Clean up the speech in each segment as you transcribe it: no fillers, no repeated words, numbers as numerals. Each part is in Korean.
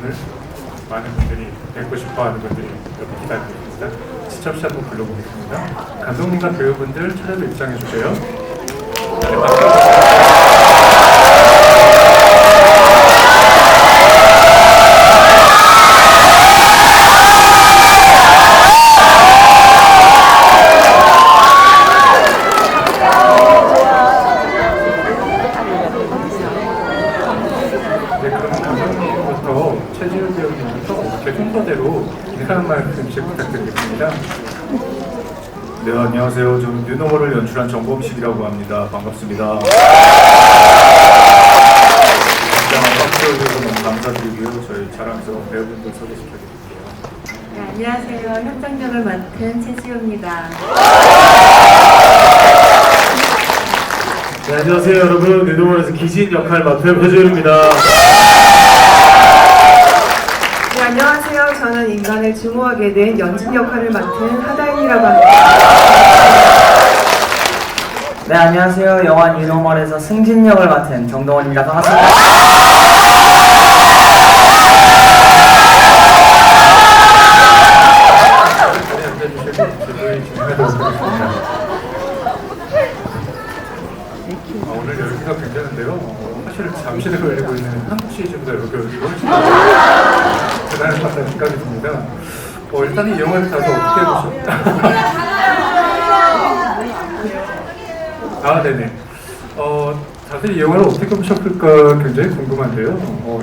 오늘 많은 분들이 뵙고 싶어하는 분들이 여기 기다리고 있습니다. 직접 한번 불러보겠습니다. 감독님과 배우분들 차례로 입장해 주세요. 네, 최지훈 배우님부터 어떻게 순서대로 인사 한 말씀씩 부탁드리겠습니다. 네, 안녕하세요. 저는 뉴노멀을 연출한 정범식이라고 합니다. 반갑습니다. 굉장한 박수를 주셔서 너무 감사드리고요. 저희 자랑스러운 배우분들 소개시켜드릴게요. 네, 안녕하세요. 협상력을 맡은 최지우입니다. 네, 안녕하세요 여러분. 뉴노멀에서 기진 역할 맡은 표준입니다. 네, 안녕하세요. 저는 인간을 증오하게 된 연진 역할을 맡은 하다인이라고 합니다. 네, 안녕하세요. 영화 뉴노멀에서 승진 역을 맡은 정동원입니다. 반갑습니다. 자리에 앉아주시고 질문을 진행하도록 하겠습니다. 오늘 열기가 굉장한데요. 사실 잠실에 걸리고 있는 한국 시리즈보다 여기 훨씬 대단한 것 같다는 생각이 듭니다. 일단 이 영화를 다들 어떻게 보셨나요? 네네. 다들 이 영화를 어떻게 보셨을까 굉장히 궁금한데요.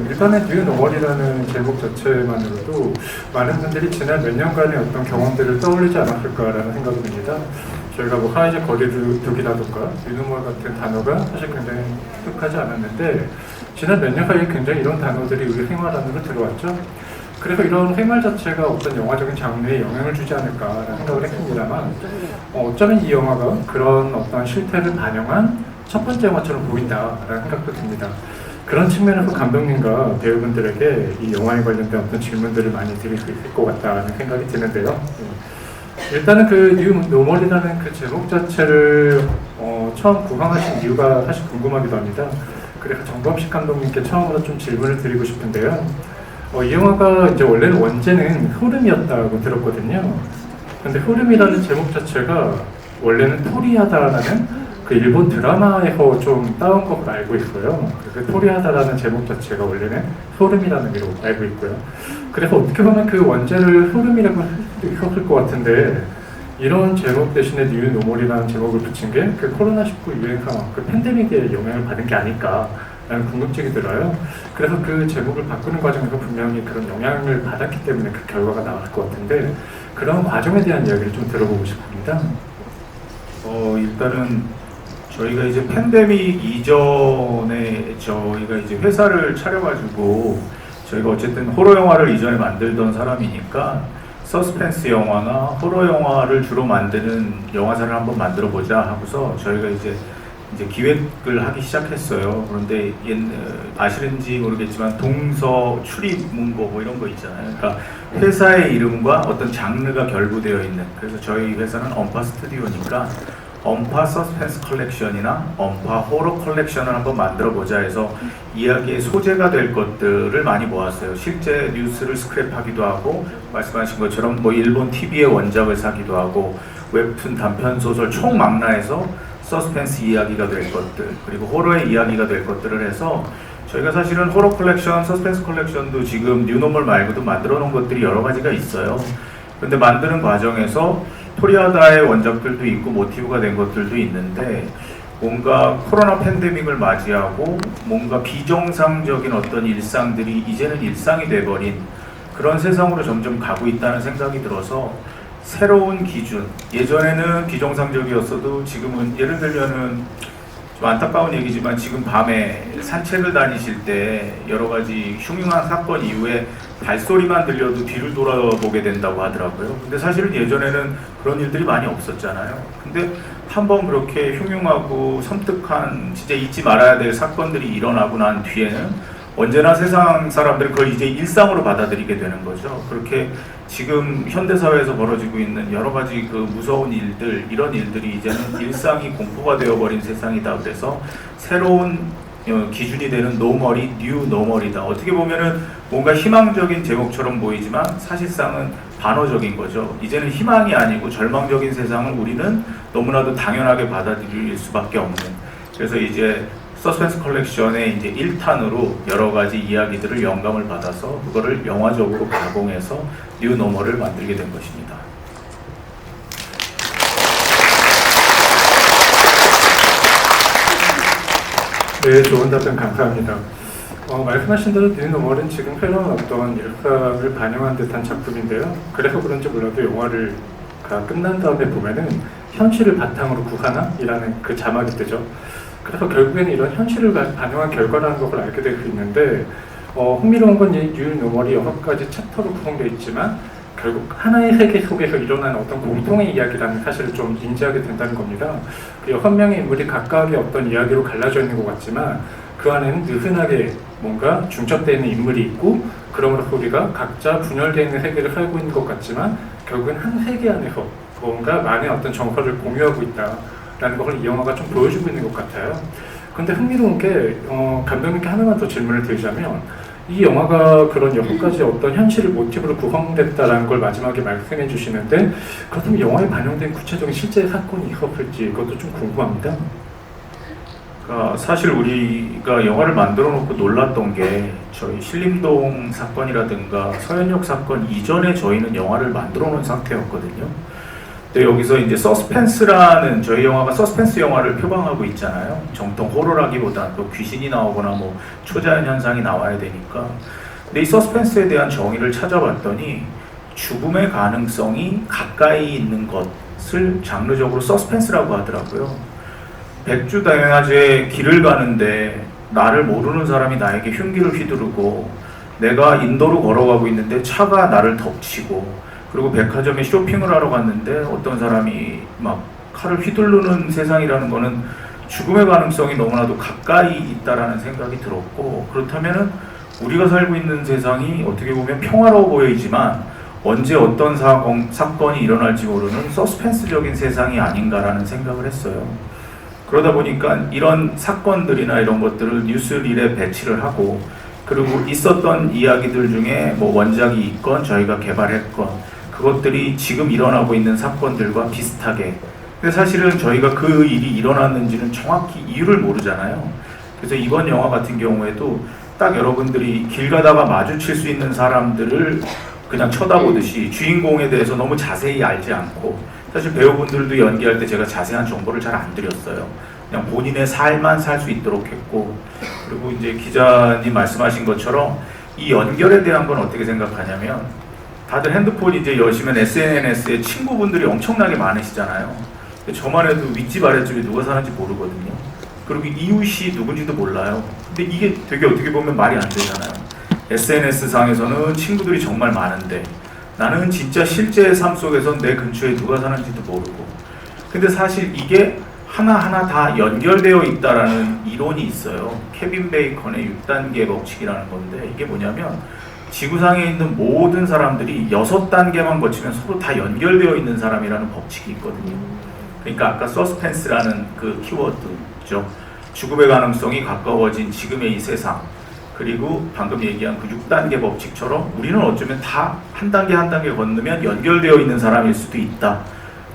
일단은 뉴노멀이라는 제목 자체만으로도 많은 분들이 지난 몇 년간의 어떤 경험들을 떠올리지 않았을까라는 생각이 듭니다. 저희가 뭐 하이제 거리두기라든가 뉴노멀 같은 단어가 사실 굉장히 익숙하지 않았는데 지난 몇 년 사이에 굉장히 이런 단어들이 우리 생활 안으로 들어왔죠. 그래서 이런 생활 자체가 어떤 영화적인 장르에 영향을 주지 않을까라는 생각을 했습니다만 어쩌면 이 영화가 그런 어떤 실태를 반영한 첫 번째 영화처럼 보인다라는 생각도 듭니다. 그런 측면에서 감독님과 배우분들에게 이 영화에 관련된 어떤 질문들을 많이 드릴 수 있을 것 같다는 생각이 드는데요. 일단은 그 뉴노멀이라는 그 제목 자체를 처음 구상하신 이유가 사실 궁금하기도 합니다. 그래서 정범식 감독님께 처음으로 좀 질문을 드리고 싶은데요. 이 영화가 이제 원래는 원제는 흐름이었다고 들었거든요. 근데 흐름이라는 제목 자체가 원래는 토리하다라는 그 일본 드라마에서 좀 따온 것으로 알고 있어요. 그 토리하다라는 제목 자체가 원래는 소름이라는 의미로 알고 있고요. 그래서 어떻게 보면 그 원제를 소름이라고 썼을 것 같은데 이런 제목 대신에 뉴노멀이라는 제목을 붙인 게 그 코로나19 유행 상황, 그 팬데믹에 영향을 받은 게 아닐까라는 궁금증이 들어요. 그래서 그 제목을 바꾸는 과정에서 분명히 그런 영향을 받았기 때문에 그 결과가 나왔을 것 같은데 그런 과정에 대한 이야기를 좀 들어보고 싶습니다. 일단은 저희가 이제 팬데믹 이전에 저희가 이제 회사를 차려가지고 저희가 어쨌든 호러 영화를 이전에 만들던 사람이니까 서스펜스 영화나 호러 영화를 주로 만드는 영화사를 한번 만들어 보자 하고서 저희가 이제 기획을 하기 시작했어요. 그런데 아시는지 모르겠지만 동서 출입 문고 뭐 이런 거 있잖아요. 그러니까 회사의 이름과 어떤 장르가 결부되어 있는. 그래서 저희 회사는 엄파 스튜디오니까 엄파 서스펜스 컬렉션이나 엄파 호러 컬렉션을 한번 만들어 보자 해서 이야기의 소재가 될 것들을 많이 모았어요. 실제 뉴스를 스크랩하기도 하고 말씀하신 것처럼 뭐 일본 TV의 원작을 사기도 하고 웹툰 단편소설 총망라해서 서스펜스 이야기가 될 것들 그리고 호러의 이야기가 될 것들을 해서 저희가 사실은 호러 컬렉션, 서스펜스 컬렉션도 지금 뉴노멀 말고도 만들어 놓은 것들이 여러 가지가 있어요. 근데 만드는 과정에서 토리하다의 원작들도 있고 모티브가 된 것들도 있는데 뭔가 코로나 팬데믹을 맞이하고 뭔가 비정상적인 어떤 일상들이 이제는 일상이 돼버린 그런 세상으로 점점 가고 있다는 생각이 들어서 새로운 기준, 예전에는 비정상적이었어도 지금은 예를 들면은 좀 안타까운 얘기지만 지금 밤에 산책을 다니실 때 여러 가지 흉흉한 사건 이후에 발소리만 들려도 뒤를 돌아보게 된다고 하더라고요. 근데 사실은 예전에는 그런 일들이 많이 없었잖아요. 근데 한번 그렇게 흉흉하고 섬뜩한 진짜 잊지 말아야 될 사건들이 일어나고 난 뒤에는 언제나 세상 사람들은 그걸 이제 일상으로 받아들이게 되는 거죠. 그렇게 지금 현대사회에서 벌어지고 있는 여러 가지 그 무서운 일들, 이런 일들이 이제는 일상이 공포가 되어버린 세상이다. 그래서 새로운 기준이 되는 노멀이 뉴 노멀이다. 어떻게 보면은 뭔가 희망적인 제목처럼 보이지만 사실상은 반어적인 거죠. 이제는 희망이 아니고 절망적인 세상을 우리는 너무나도 당연하게 받아들일 수밖에 없는. 그래서 이제 서스펜스 컬렉션의 이제 1탄으로 여러 가지 이야기들을 영감을 받아서 그거를 영화적으로 가공해서 뉴 노멀을 만들게 된 것입니다. 네, 좋은 답변 감사합니다. 말씀하신 대로 뉴노멀은 지금 새로운 어떤 일상을 반영한 듯한 작품인데요. 그래서 그런지 몰라도 영화를 끝난 다음에 보면은 현실을 바탕으로 구하나이라는 그 자막이 뜨죠. 그래서 결국에는 이런 현실을 반영한 결과라는 것을 알게 될 수 있는데 흥미로운 건 이 뉴노멀이 6가지 챕터로 구성되어 있지만 결국 하나의 세계 속에서 일어나는 어떤 공통의 이야기라는 사실을 좀 인지하게 된다는 겁니다. 그 6명의 인물이 각각의 어떤 이야기로 갈라져 있는 것 같지만 그 안에는 느슨하게 뭔가 중첩되어 있는 인물이 있고 그러므로 우리가 각자 분열되어 있는 세계를 살고 있는 것 같지만 결국은 한 세계 안에서 뭔가 많은 어떤 정서를 공유하고 있다라는 것을 이 영화가 좀 보여주고 있는 것 같아요. 근데 흥미로운 게 감독 님께 하나만 더 질문을 드리자면 이 영화가 그런 6가지 어떤 현실을 모티브로 구성됐다라는 걸 마지막에 말씀해 주시는데 그렇다면 영화에 반영된 구체적인 실제 사건이 있었을지 그것도 좀 궁금합니다. 사실 우리가 영화를 만들어 놓고 놀랐던 게 저희 신림동 사건이라든가 서현역 사건 이전에 저희는 영화를 만들어 놓은 상태였거든요. 근데 여기서 이제 서스펜스라는 저희 영화가 서스펜스 영화를 표방하고 있잖아요. 정통 호러라기보다 또 귀신이 나오거나 뭐 초자연 현상이 나와야 되니까. 근데 이 서스펜스에 대한 정의를 찾아봤더니 죽음의 가능성이 가까이 있는 것을 장르적으로 서스펜스라고 하더라고요. 백주다행하제 길을 가는데 나를 모르는 사람이 나에게 흉기를 휘두르고 내가 인도로 걸어가고 있는데 차가 나를 덮치고 그리고 백화점에 쇼핑을 하러 갔는데 어떤 사람이 막 칼을 휘두르는 세상이라는 거는 죽음의 가능성이 너무나도 가까이 있다라는 생각이 들었고 그렇다면은 우리가 살고 있는 세상이 어떻게 보면 평화로워 보이지만 언제 어떤 사건이 일어날지 모르는 서스펜스적인 세상이 아닌가라는 생각을 했어요. 그러다 보니까 이런 사건들이나 이런 것들을 뉴스릴에 배치를 하고 그리고 있었던 이야기들 중에 뭐 원작이 있건 저희가 개발했건 그것들이 지금 일어나고 있는 사건들과 비슷하게 근데 사실은 저희가 그 일이 일어났는지는 정확히 이유를 모르잖아요. 그래서 이번 영화 같은 경우에도 딱 여러분들이 길 가다가 마주칠 수 있는 사람들을 그냥 쳐다보듯이 주인공에 대해서 너무 자세히 알지 않고 사실 배우분들도 연기할 때 제가 자세한 정보를 잘 안 드렸어요. 그냥 본인의 삶만 살 수 있도록 했고 그리고 이제 기자님 말씀하신 것처럼 이 연결에 대한 건 어떻게 생각하냐면 다들 핸드폰 이제 여시면 SNS에 친구분들이 엄청나게 많으시잖아요. 저만 해도 윗집 아랫집에 누가 사는지 모르거든요. 그리고 이웃이 누군지도 몰라요. 근데 이게 되게 어떻게 보면 말이 안 되잖아요. SNS상에서는 친구들이 정말 많은데 나는 진짜 실제 삶 속에서 내 근처에 누가 사는지도 모르고 근데 사실 이게 하나하나 다 연결되어 있다라는 이론이 있어요. 케빈 베이컨의 6단계 법칙이라는 건데 이게 뭐냐면 지구상에 있는 모든 사람들이 6단계만 거치면 서로 다 연결되어 있는 사람이라는 법칙이 있거든요. 그러니까 아까 서스펜스라는 그 키워드죠. 죽음의 가능성이 가까워진 지금의 이 세상 그리고 방금 얘기한 그 6단계 법칙처럼 우리는 어쩌면 다 한 단계 한 단계 건너면 연결되어 있는 사람일 수도 있다.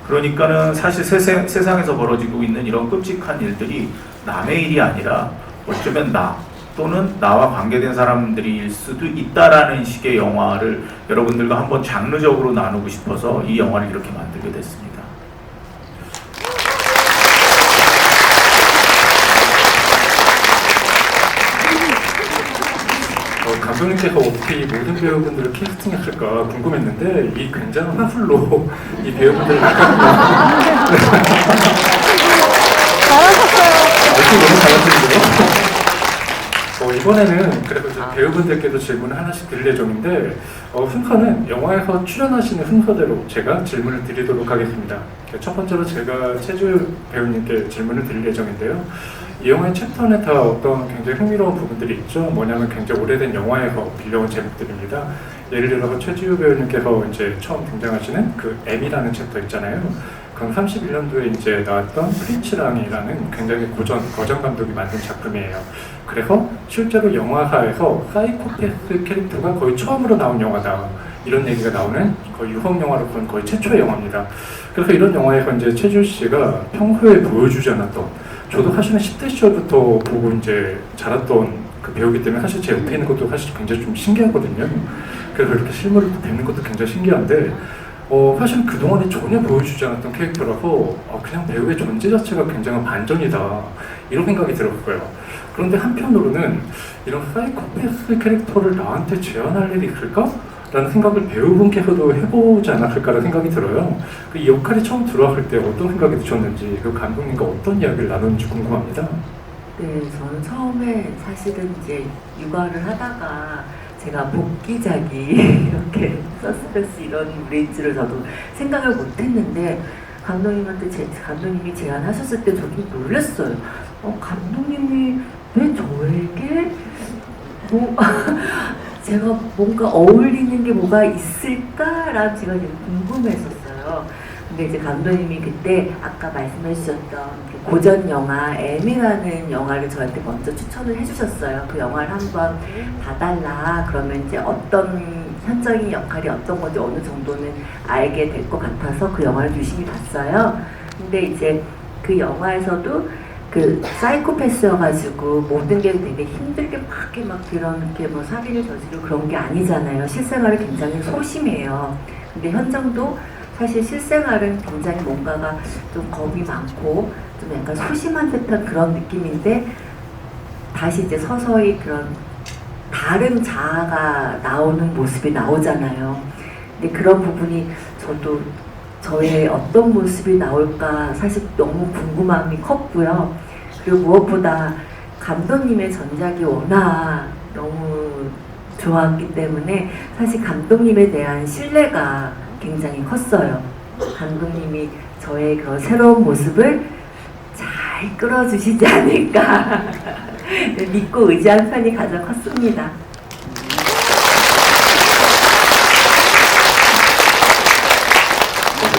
그러니까는 사실 세상에서 벌어지고 있는 이런 끔찍한 일들이 남의 일이 아니라 어쩌면 나 또는 나와 관계된 사람들일 수도 있다라는 식의 영화를 여러분들과 한번 장르적으로 나누고 싶어서 이 영화를 이렇게 만들게 됐습니다. 감독님께서 어떻게 이 모든 배우분들을 캐스팅했을까 궁금했는데 이 굉장한 화술로 이 배우분들을 잘하셨어요. 너무 잘하시는데요. 이번에는 그래도 이제 배우분들께도 질문을 하나씩 드릴 예정인데 순서는 영화에서 출연하시는 순서대로 제가 질문을 드리도록 하겠습니다. 첫 번째로 제가 최주 배우님께 질문을 드릴 예정인데요. 이 영화의 챕터는 다 어떤 굉장히 흥미로운 부분들이 있죠. 뭐냐면 굉장히 오래된 영화에서 빌려온 제목들입니다. 예를 들어서 최지우 배우님께서 이제 처음 등장하시는 그 M이라는 챕터 있잖아요. 그럼 31년도에 이제 나왔던 프리츠랑이라는 굉장히 거장 감독이 만든 작품이에요. 그래서 실제로 영화사에서 사이코패스 캐릭터가 거의 처음으로 나온 영화다. 이런 얘기가 나오는 거의 유흥 영화로 본 거의 최초의 영화입니다. 그래서 이런 영화에서 이제 최준 씨가 평소에 보여주지 않았던, 저도 사실은 10대 시절부터 보고 이제 자랐던 그 배우기 때문에 사실 제 옆에 있는 것도 사실 굉장히 좀 신기하거든요. 그래서 이렇게 실물을 뵙는 것도 굉장히 신기한데, 사실 그동안에 전혀 보여주지 않았던 캐릭터라서 그냥 배우의 존재 자체가 굉장히 반전이다 이런 생각이 들었어요. 그런데 한편으로는 이런 사이코패스 캐릭터를 나한테 제안할 일이 있을까? 라는 생각을 배우분께서도 해보지 않았을까라는 생각이 들어요. 이 역할이 처음 들어왔을 때 어떤 생각이 드셨는지, 그 감독님과 어떤 이야기를 나눴는지 궁금합니다. 네, 저는 처음에 사실은 이제 육아를 하다가 제가 복귀작이 이렇게 서스펜스 이런 브레이즈를 저도 생각을 못했는데 감독님이 제안하셨을 때 저도 놀랐어요. 감독님이 왜 저에게 제가 뭔가 어울리는 게 뭐가 있을까라는 제가 되게 궁금했었어요. 근데 이제 감독님이 그때 아까 말씀해 주셨던 고전 영화 M이라는 영화를 저한테 먼저 추천을 해주셨어요. 그 영화를 한번 봐달라. 그러면 이제 어떤 현장의 역할이 어떤 건지 어느 정도는 알게 될 것 같아서 그 영화를 유심히 봤어요. 근데 이제 그 영화에서도 그 사이코패스여가지고 모든 게 되게 힘들게 막 그런 게 뭐 사기를 저지르고 그런 게 아니잖아요. 실생활이 굉장히 소심해요. 근데 현장도 사실 실생활은 굉장히 뭔가가 좀 겁이 많고 좀 약간 소심한 듯한 그런 느낌인데 다시 이제 서서히 그런 다른 자아가 나오는 모습이 나오잖아요. 근데 그런 부분이 저도 저의 어떤 모습이 나올까 사실 너무 궁금함이 컸고요. 그리고 무엇보다 감독님의 전작이 워낙 너무 좋았기 때문에 사실 감독님에 대한 신뢰가 굉장히 컸어요. 감독님이 저의 그런 새로운 모습을 잘 끌어주시지 않을까 믿고 의지한 편이 가장 컸습니다.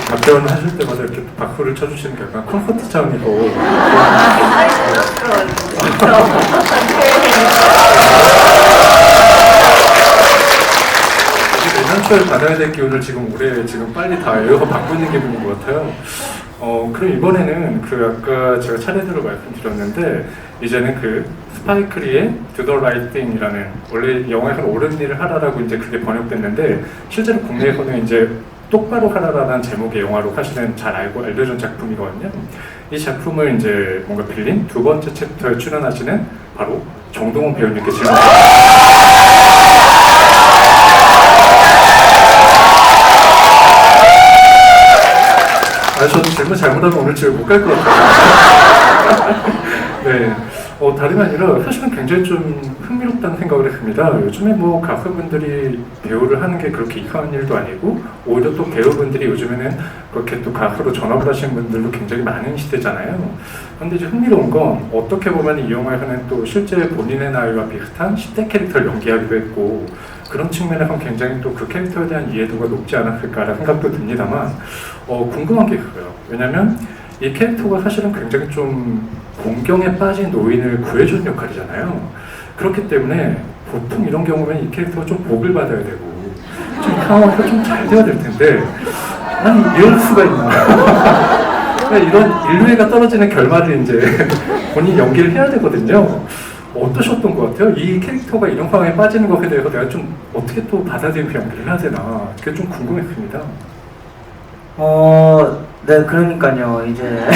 답변을 하실 때마다 이렇게 박수를 쳐주시는 게 약간 콘서트장이고 내년 초에 받아야 될 기운을 지금 올해 지금 빨리 다 외워서 받고 있는 기분인 것 같아요. 그럼 이번에는 그 아까 제가 차례대로 말씀드렸는데 이제는 그 스파이크리의 Do the Right Thing이라는, 원래 영화에서는 옳은 일을 하라라고 이제 그게 번역됐는데 실제로 국내에서는 이제 똑바로 하라라는 제목의 영화로 사실은 잘 알려진 작품이거든요. 이 작품을 이제 뭔가 빌린 두 번째 챕터에 출연하시는 바로 정동원 배우님께 질문드립니다. 저도 질문 잘못하면 오늘 집에 못 갈 것 같아요. 네. 다름이 아니라 사실은 굉장히 좀 흥미롭다는 생각을 했습니다. 요즘에 뭐 가수분들이 배우를 하는 게 그렇게 이상한 일도 아니고 오히려 또 배우분들이 요즘에는 그렇게 또 가수로 전업을 하시는 분들도 굉장히 많은 시대잖아요. 그런데 이제 흥미로운 건 어떻게 보면 이 영화에서는 또 실제 본인의 나이와 비슷한 10대 캐릭터를 연기하기도 했고 그런 측면에서 굉장히 또 그 캐릭터에 대한 이해도가 높지 않았을까라는 생각도 듭니다만 궁금한 게 있어요. 왜냐면 이 캐릭터가 사실은 굉장히 좀 공경에 빠진 노인을 구해주는 역할이잖아요. 그렇기 때문에 보통 이런 경우면 이 캐릭터가 좀 복을 받아야 되고 좀 상황도 좀 잘 돼야 될 텐데 아니 이럴 수가 있나. 이런 인류애가 떨어지는 결말을 이제 본인 연기를 해야 되거든요. 어떠셨던 것 같아요? 이 캐릭터가 이런 상황에 빠지는 것에 대해서 내가 좀 어떻게 또 받아들이면서 연기를 해야 되나 그게 좀 궁금했습니다. 네, 그러니까요, 이제.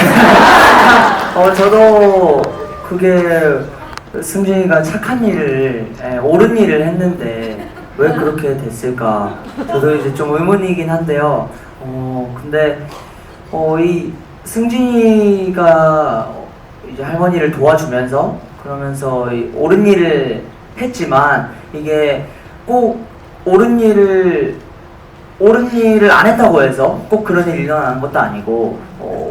저도 그게 승진이가 착한 일을, 옳은 일을 했는데 왜 그렇게 됐을까. 저도 이제 좀 의문이긴 한데요. 근데, 이 승진이가 이제 할머니를 도와주면서 그러면서 옳은 일을 했지만 이게 꼭 옳은 일을 안 했다고 해서 꼭 그런 일이 일어나는 것도 아니고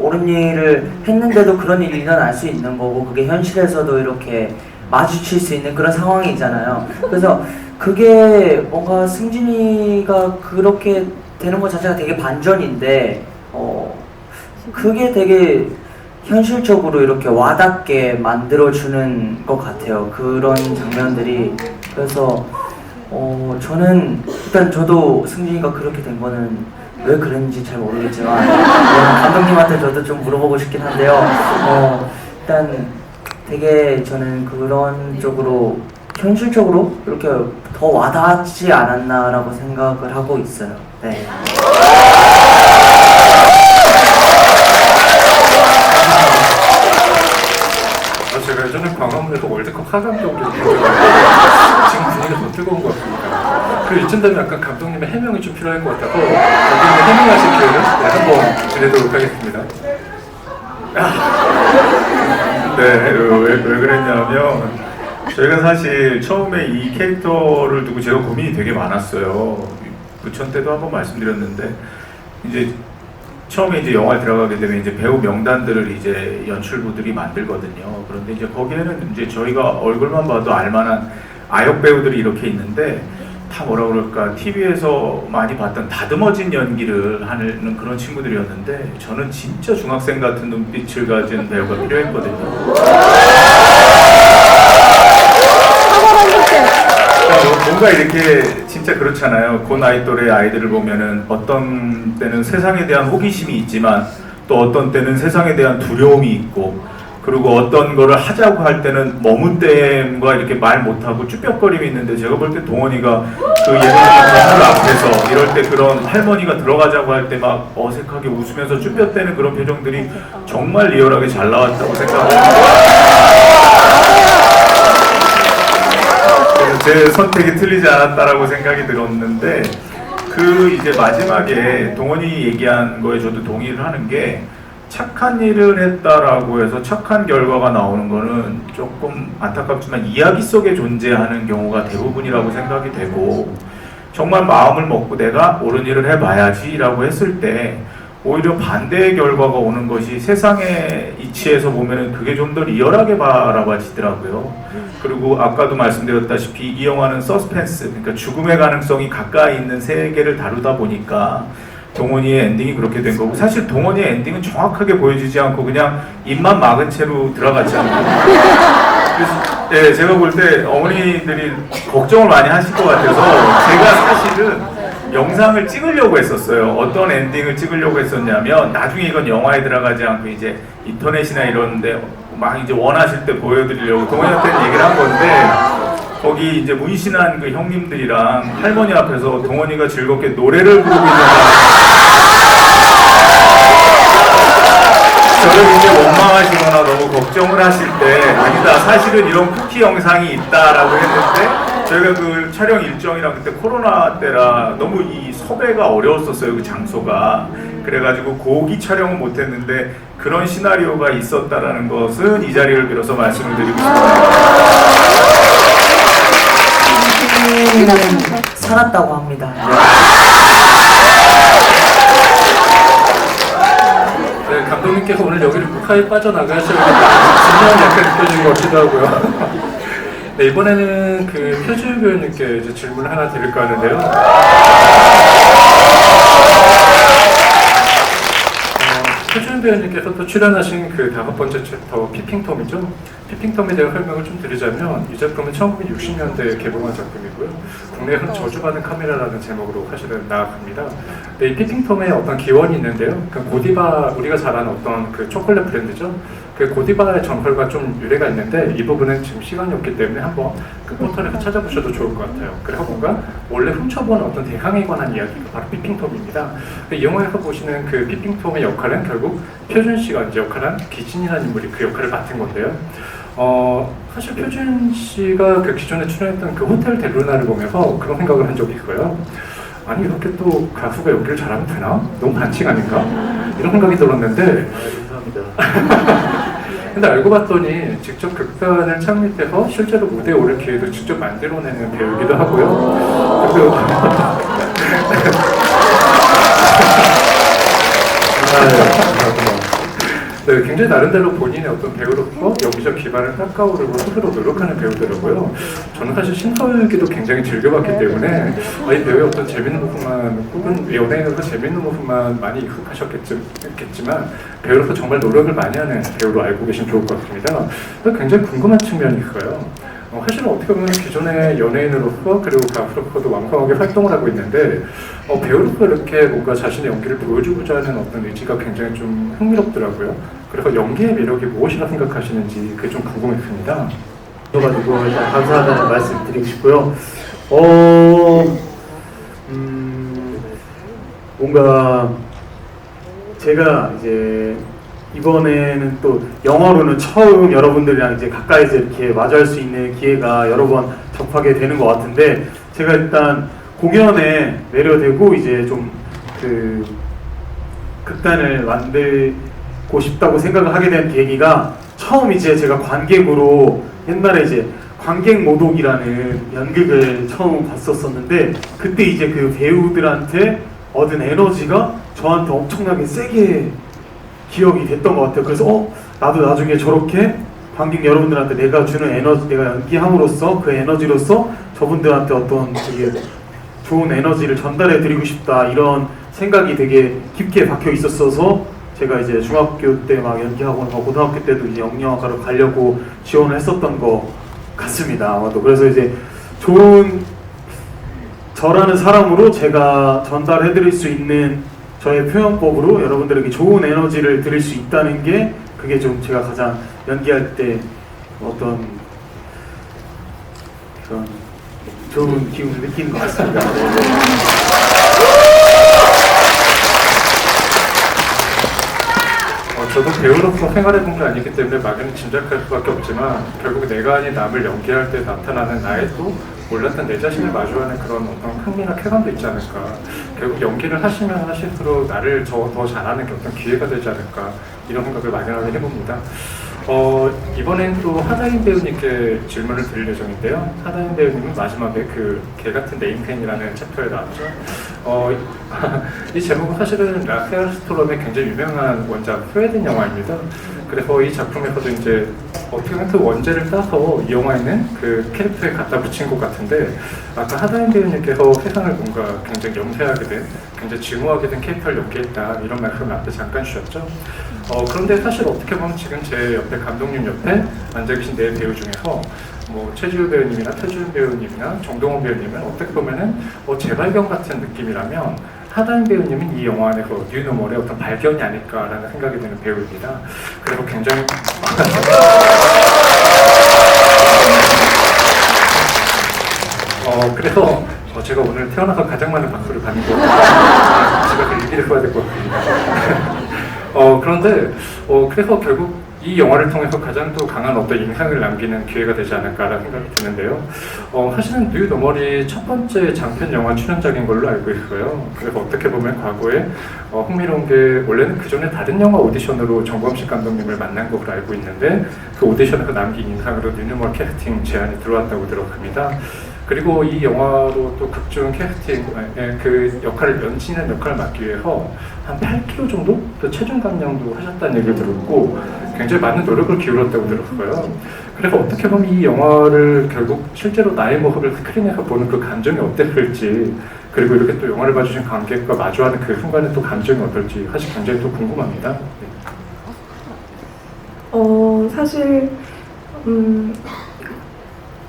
옳은 일을 했는데도 그런 일이 일어날 수 있는 거고 그게 현실에서도 이렇게 마주칠 수 있는 그런 상황이잖아요. 그래서 그게 뭔가 승진이가 그렇게 되는 것 자체가 되게 반전인데 그게 되게 현실적으로 이렇게 와닿게 만들어주는 것 같아요. 그런 장면들이. 그래서 저는 일단 저도 승진이가 그렇게 된 거는 왜 그랬는지 잘 모르겠지만 감독님한테 저도 좀 물어보고 싶긴 한데요. 일단 되게 저는 그런 쪽으로 현실적으로 이렇게 더 와닿지 않았나라고 생각을 하고 있어요. 네. 제가 예전에 광화문에서 월드컵 하강경기를 지금 분위기가 더 뜨거운 것 같습니다. 그리고 이쯤 되면 약간 감독님의 해명이 좀 필요할 것 같아서 감독님의 해명하실 기회를 한번 드리도록 하겠습니다. 네, 왜 그랬냐면 저희가 사실 처음에 이 캐릭터를 두고 제가 고민이 되게 많았어요. 부천 때도 한번 말씀드렸는데 이제 처음에 이제 영화에 들어가게 되면 이제 배우 명단들을 이제 연출부들이 만들거든요. 그런데 이제 거기에는 이제 저희가 얼굴만 봐도 알만한 아역 배우들이 이렇게 있는데 다 뭐라 그럴까 TV에서 많이 봤던 다듬어진 연기를 하는 그런 친구들이었는데 저는 진짜 중학생 같은 눈빛을 가진 배우가 필요했거든요. 뭔가 이렇게 진짜 그렇잖아요. 그 나이 또래 아이들을 보면은 어떤 때는 세상에 대한 호기심이 있지만 또 어떤 때는 세상에 대한 두려움이 있고 그리고 어떤 거를 하자고 할 때는 머뭇댐과 이렇게 말 못하고 쭈뼛거림이 있는데 제가 볼 때 동원이가 그 예전에 건물 앞에서 이럴 때 그런 할머니가 들어가자고 할 때 막 어색하게 웃으면서 쭈뼛대는 그런 표정들이 정말 리얼하게 잘 나왔다고 생각합니다. 제 선택이 틀리지 않았다라고 생각이 들었는데 그 이제 마지막에 동원이 얘기한 거에 저도 동의를 하는 게 착한 일을 했다라고 해서 착한 결과가 나오는 거는 조금 안타깝지만 이야기 속에 존재하는 경우가 대부분이라고 생각이 되고 정말 마음을 먹고 내가 옳은 일을 해봐야지라고 했을 때 오히려 반대의 결과가 오는 것이 세상의 이치에서 보면은 그게 좀 더 리얼하게 바라봐지더라고요. 그리고 아까도 말씀드렸다시피 이 영화는 서스펜스, 그러니까 죽음의 가능성이 가까이 있는 세계를 다루다 보니까 동원이의 엔딩이 그렇게 된 거고 사실 동원이의 엔딩은 정확하게 보여주지 않고 그냥 입만 막은 채로 들어갔잖아요. 그래서 예, 제가 볼 때 어머니들이 걱정을 많이 하실 것 같아서 제가 사실은 영상을 찍으려고 했었어요. 어떤 엔딩을 찍으려고 했었냐면 나중에 이건 영화에 들어가지 않고 이제 인터넷이나 이런데 막 이제 원하실 때 보여드리려고 동원이한테 얘기를 한 건데 거기 이제 문신한 그 형님들이랑 할머니 앞에서 동원이가 즐겁게 노래를 부르고 있는 저를 이제 원망하시거나 너무 걱정을 하실 때 아니다 사실은 이런 쿠키 영상이 있다라고 했는데 저희가 그 촬영 일정이랑 그때 코로나 때라 너무 이 섭외가 어려웠었어요. 그 장소가. 그래가지고 고기 촬영은 못했는데 그런 시나리오가 있었다라는 것은 이 자리를 빌어서 말씀을 드리고 싶습니다. 살았다고 합니다. 네, 감독님께서 오늘 여기를 무사히 빠져나가셔야 진정이 약간 느껴진 것 같기도 하고요. 네, 이번에는 그 표준 배우님께 이제 질문을 하나 드릴까 하는데요. 표준 배우님께서 또 출연하신 그 5번째 챕터 피핑톰이죠. 피핑톰에 대한 설명을 좀 드리자면 이 작품은 1960년대에 개봉한 작품이고요. 국내에서는 저주받은 카메라라는 제목으로 사실은 나갑니다. 네, 이 피핑톰에 어떤 기원이 있는데요. 그 고디바, 우리가 잘 아는 어떤 그 초콜릿 브랜드죠. 그 고디바의 전설과 좀 유래가 있는데 이 부분은 지금 시간이 없기 때문에 한번 그 포털에서 찾아보셔도 좋을 것 같아요. 그래서 뭔가 원래 훔쳐본 어떤 대항에 관한 이야기가 바로 피핑톰입니다. 이 영화에서 보시는 그 피핑톰의 역할은 결국 표준 씨가 이제 역할한 기진이라는 인물이 그 역할을 맡은 건데요. 사실 표준 씨가 그 기존에 출연했던 그 호텔 델루나를 보면서 그런 생각을 한 적이 있어요. 아니 이렇게 또 가수가 연기를 잘하면 되나? 너무 반칙 아닌가? 이런 생각이 들었는데 근데 알고 봤더니 직접 극단을 창립해서 실제로 무대에 오를 기회도 직접 만들어내는 배우이기도 하고요. 그리고 네, 네, 굉장히 나름대로 본인의 어떤 배우로서 여기서 기반을 닦아오르고 스스로 노력하는 배우더라고요. 저는 사실 신서유기도 굉장히 즐겨봤기 때문에 이 배우의 어떤 재밌는 부분만 혹은 연예인으로서 재밌는 부분만 많이 익숙하셨겠지만 배우로서 정말 노력을 많이 하는 배우로 알고 계시면 좋을 것 같습니다. 굉장히 궁금한 측면이 있어요. 사실은 어떻게 보면 기존의 연예인으로서 그리고 가수로서도 왕성하게 활동을 하고 있는데 배우로서 이렇게 뭔가 자신의 연기를 보여주고자 하는 어떤 의지가 굉장히 좀 흥미롭더라고요. 그래서 연기의 매력이 무엇이라 생각하시는지 그게 좀 궁금했습니다. 가지고 일단 감사하다는 말씀 드리고 싶고요. 뭔가 제가 이제 이번에는 또 영화로는 처음 여러분들이랑 이제 가까이서 이렇게 마주할 수 있는 기회가 여러 번 접하게 되는 것 같은데 제가 일단 공연에 내려되고 이제 좀 그 극단을 만들고 싶다고 생각을 하게 된 계기가 처음 이제 제가 관객으로 옛날에 이제 관객모독이라는 연극을 처음 봤었었는데 그때 이제 그 배우들한테 얻은 에너지가 저한테 엄청나게 세게 기억이 됐던 것 같아요. 그래서 나도 나중에 저렇게 관객 여러분들한테 내가 주는 에너지, 내가 연기함으로써 그 에너지로서 저분들한테 어떤 되게 좋은 에너지를 전달해 드리고 싶다 이런 생각이 되게 깊게 박혀 있었어서 제가 이제 중학교 때 막 연기학원 가고 고등학교 때도 이제 영영학과로 가려고 지원을 했었던 것 같습니다. 아마도 그래서 이제 좋은 저라는 사람으로 제가 전달해 드릴 수 있는 저의 표현법으로 여러분들에게 좋은 에너지를 드릴 수 있다는 게 그게 좀 제가 가장 연기할 때 어떤 그런 좋은 기운을 느끼는 것 같습니다. 저도 배우로서 생활해본 게 아니기 때문에 막연히 짐작할 수밖에 없지만 결국 내가 아닌 남을 연기할 때 나타나는 나의 또 몰랐던 내 자신을 마주하는 그런 어떤 흥미나 쾌감도 있지 않을까. 결국 연기를 하시면 하실수록 나를 더 잘하는 게 어떤 기회가 되지 않을까 이런 생각을 막연하게 해봅니다. 이번엔 또 하다인 배우님께 질문을 드릴 예정인데요. 하다인 배우님은 마지막에 그 개같은 네임펜이라는 챕터에 나왔죠. 이 제목은 사실은 라셀 스트롬의 굉장히 유명한 원작 스웨덴 영화입니다. 그래서 이 작품에서도 이제 어떻게 보면 그 원제를 따서 이 영화에는 그 캐릭터에 갖다 붙인 것 같은데 아까 하다인 배우님께서 세상을 뭔가 굉장히 염세하게 된 굉장히 증오하게 된 캐릭터를 연기했다 이런 말씀을 앞에 잠깐 주셨죠. 그런데 사실 어떻게 보면 지금 제 옆에 감독님 옆에 앉아 계신 네 배우 중에서 뭐 최지우 배우님이나 태준 배우님이나 정동원 배우님은 어떻게 보면은 재발견 같은 느낌이라면 하다인 배우님은 이 영화 안에서 뉴노멀의 어떤 발견이 아닐까라는 생각이 드는 배우입니다. 그리고 굉장히 그래서 제가 오늘 태어나서 가장 많은 박수를 받는 것 같아요. 제가 그 일기를 써야 될 것 같습니다. 그런데 그래서 결국 이 영화를 통해서 가장 또 강한 어떤 인상을 남기는 기회가 되지 않을까라는 생각이 드는데요. 사실은 뉴 노멀이 첫 번째 장편 영화 출연작인 걸로 알고 있어요. 그래서 어떻게 보면 과거에 흥미로운 게 원래는 그 전에 다른 영화 오디션으로 정범식 감독님을 만난 것으로 알고 있는데 그 오디션에서 남긴 인상으로 뉴 노멀 캐스팅 제안이 들어왔다고 들었습니다. 그리고 이 영화로 또 극중 캐스팅 그 역할을 연치는 역할을 맡기 위해서 한 8kg 정도 또 체중 감량도 하셨다는 얘기를 들었고 굉장히 많은 노력을 기울였다고 들었어요. 그래서 어떻게 보면 이 영화를 결국 실제로 나의 모습을 스크린에서 보는 그 감정이 어땠을지 그리고 이렇게 또 영화를 봐주신 관객과 마주하는 그 순간에 또 감정이 어떨지 사실 굉장히 또 궁금합니다. 사실